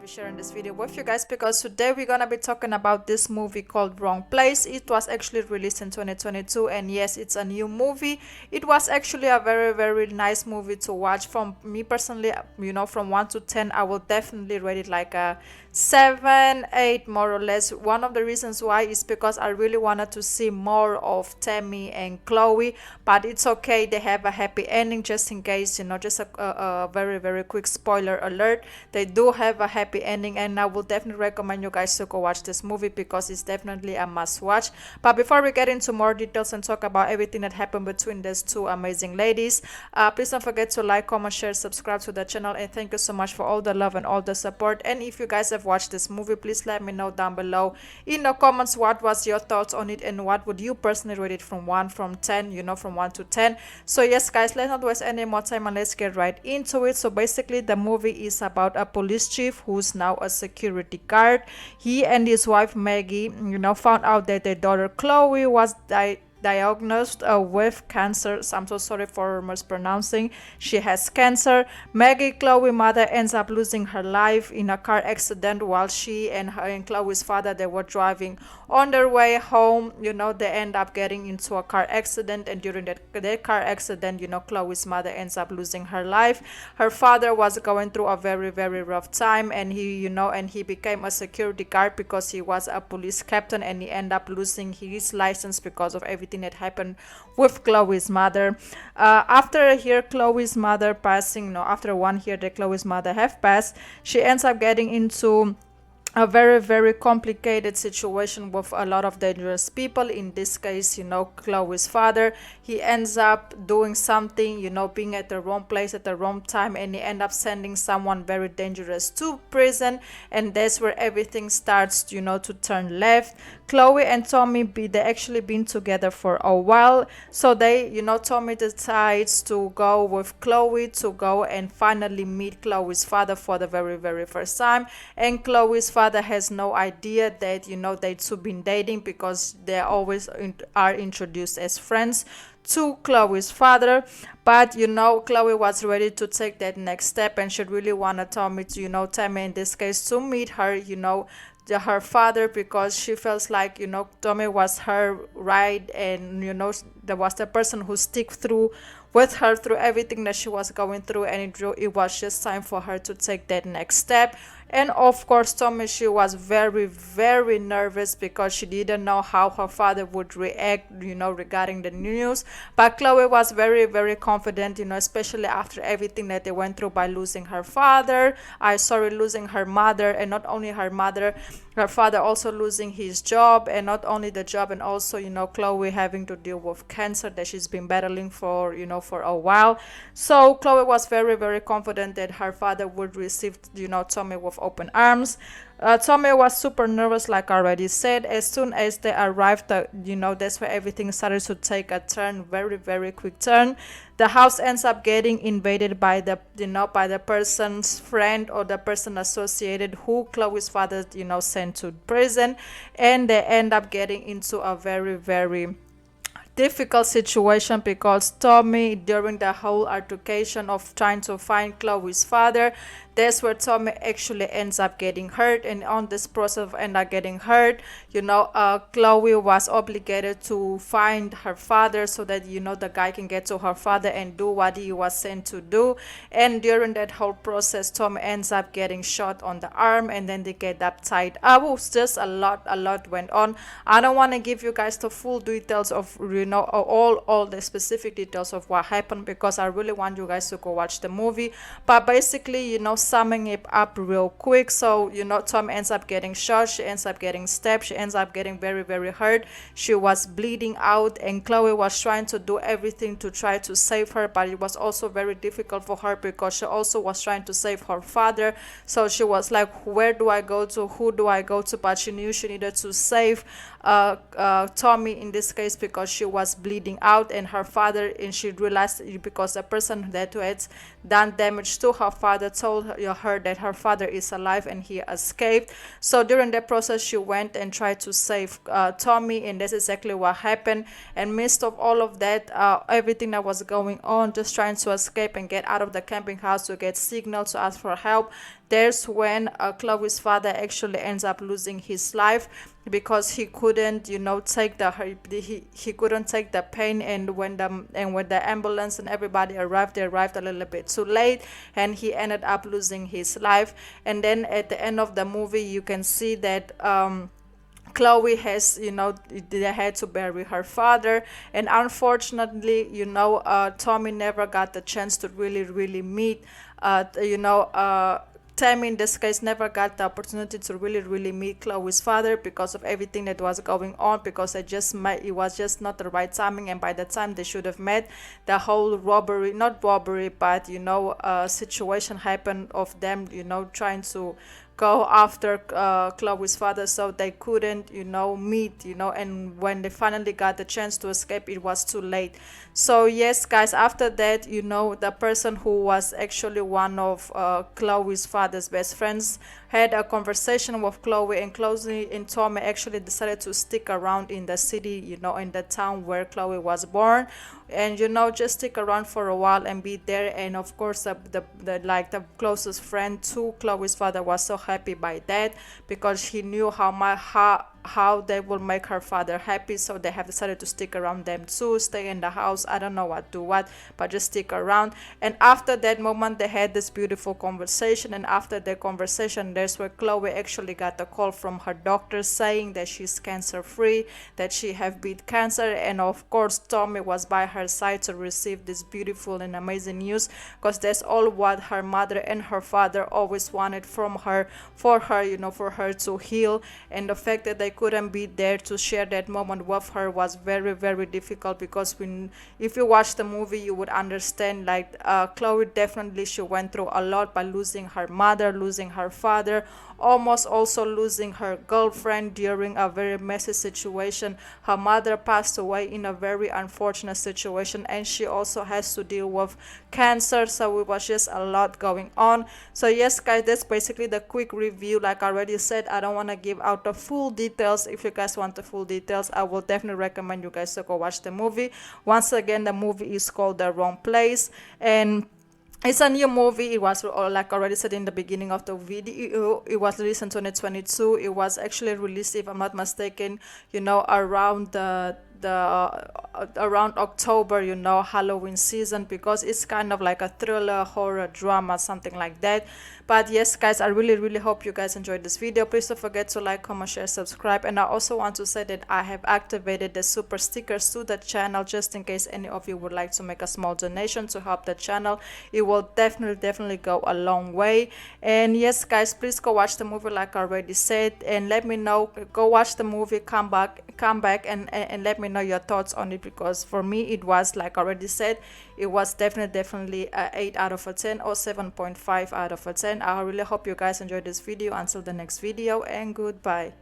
be sharing this video with you guys because today we're gonna be talking about this movie called Wrong Place. It was actually released in 2022, and yes, it's a new movie. It was actually a very nice movie to watch. From me personally, from 1 to 10, I will definitely rate it like a 7, 8 more or less. One of the reasons why is because I really wanted to see more of Tammy and Chloe, but it's okay, they have a happy ending. Just in case, just a very quick spoiler alert, they do have a happy ending, and I will definitely recommend you guys to go watch this movie because it's definitely a must watch. But before we get into more details and talk about everything that happened between these two amazing ladies, please don't forget to like, comment, share, subscribe to the channel, and thank you so much for all the love and all the support. And if you guys have watched this movie, please let me know down below in the comments what was your thoughts on it and what would you personally rate it from 1 from 10, from 1 to 10. So yes guys, let's not waste any more time and let's get right into it. So basically the movie is about a police chief who's now a security guard. He and his wife Maggie, found out that their daughter Chloe was diagnosed with cancer. So I'm so sorry for mispronouncing. She has cancer. Maggie, Chloe's mother, ends up losing her life in a car accident while she and her and Chloe's father, they were driving on their way home. They end up getting into a car accident, and during that car accident, Chloe's mother ends up losing her life. Her father was going through a very rough time, and he became a security guard because he was a police captain, and he ended up losing his license because of everything that happened with Chloe's mother. After here Chloe's mother passing, after 1 year that Chloe's mother have passed, she ends up getting into a very complicated situation with a lot of dangerous people. In this case, Chloe's father, he ends up doing something, being at the wrong place at the wrong time, and he end up sending someone very dangerous to prison, and that's where everything starts, to turn left. Chloe and Tommy, they actually been together for a while, so they, Tommy decides to go with Chloe to go and finally meet Chloe's father for the very first time, and Chloe's father has no idea that they two been dating because they always are introduced as friends to Chloe's father. But Chloe was ready to take that next step, and she really wanted Tommy to Tammy in this case to meet her, her father, because she feels like Tommy was her ride, and there was the person who stick through with her through everything that she was going through, and it was just time for her to take that next step. And of course Tommy, she was very nervous because she didn't know how her father would react regarding the news. But Chloe was very confident, especially after everything that they went through by losing her father, losing her mother, and not only her mother, her father also losing his job, and not only the job, and also Chloe having to deal with cancer that she's been battling for for a while. So Chloe was very confident that her father would receive Tommy with open arms. Tommy was super nervous, like I already said. As soon as they arrived, that's where everything started to take a turn, very quick turn. The house ends up getting invaded by the by the person's friend or the person associated who Chloe's father sent to prison, and they end up getting into a very difficult situation because Tommy, during the whole altercation of trying to find Chloe's father, that's where Tommy actually ends up getting hurt, and on this process of end up getting hurt, Chloe was obligated to find her father so that the guy can get to her father and do what he was sent to do. And during that whole process, Tommy ends up getting shot on the arm, and then they get up tied up. It was just a lot went on. I don't want to give you guys the full details of all the specific details of what happened because I really want you guys to go watch the movie. But basically, summing it up real quick, so Tom ends up getting shot, she ends up getting stabbed, she ends up getting very hurt, she was bleeding out, and Chloe was trying to do everything to try to save her, but it was also very difficult for her because she also was trying to save her father. So she was like, where do I go to, who do I go to? But she knew she needed to save Tommy in this case because she was bleeding out, and her father, and she realized because the person that had done damage to her father told her that her father is alive and he escaped. So during that process, she went and tried to save Tommy, and that's exactly what happened. And midst of all of that, everything that was going on, just trying to escape and get out of the camping house to get signal to ask for help, there's when Chloe's father actually ends up losing his life because he couldn't, take he couldn't take the pain. And when the ambulance and everybody arrived, they arrived a little bit too late, and he ended up losing his life. And then at the end of the movie, you can see that Chloe has, they had to bury her father, and unfortunately, Tommy never got the chance to really meet, Tammy in this case never got the opportunity to really meet Chloe's father because of everything that was going on, because it was just not the right timing, and by the time they should have met, the whole not robbery, but situation happened of them, trying to go after Chloe's father, so they couldn't, meet, and when they finally got the chance to escape, it was too late. So yes, guys, after that, the person who was actually one of Chloe's father's best friends had a conversation with Chloe, and Chloe and Tommy actually decided to stick around in the city, in the town where Chloe was born, and just stick around for a while and be there. And of course, the closest friend to Chloe's father was so happy by that, because he knew how they will make her father happy. So they have decided to stick around them too, stay in the house, I don't know what, but just stick around. And after that moment, they had this beautiful conversation, and after the conversation, there's where Chloe actually got a call from her doctor saying that she's cancer free, that she have beat cancer. And of course, Tommy was by her side to receive this beautiful and amazing news, because that's all what her mother and her father always wanted from her, for her to heal. And the fact that they couldn't be there to share that moment with her was very difficult, because if you watch the movie, you would understand, like, Chloe definitely, she went through a lot by losing her mother, losing her father, almost also losing her girlfriend during a very messy situation. Her mother passed away in a very unfortunate situation, and she also has to deal with cancer, so it was just a lot going on. So yes, guys, that's basically the quick review. Like I already said, I don't want to give out the full details. If you guys want the full details, I will definitely recommend you guys to go watch the movie. Once again, the movie is called The Wrong Place, and it's a new movie. It was, like I already said in the beginning of the video, it was released in 2022. It was actually released, if I'm not mistaken, around around October, Halloween season, because it's kind of like a thriller, horror, drama, something like that. But yes, guys, I really hope you guys enjoyed this video. Please don't forget to like, comment, share, subscribe. And I also want to say that I have activated the super stickers to the channel, just in case any of you would like to make a small donation to help the channel. It will definitely go a long way. And yes, guys, please go watch the movie, like I already said, and let me know. Go watch the movie, come back and let me know your thoughts on it, because for me, it was, like I already said, it was definitely a 8 out of a 10 or 7.5 out of a 10. I really hope you guys enjoyed this video. Until the next video, and goodbye.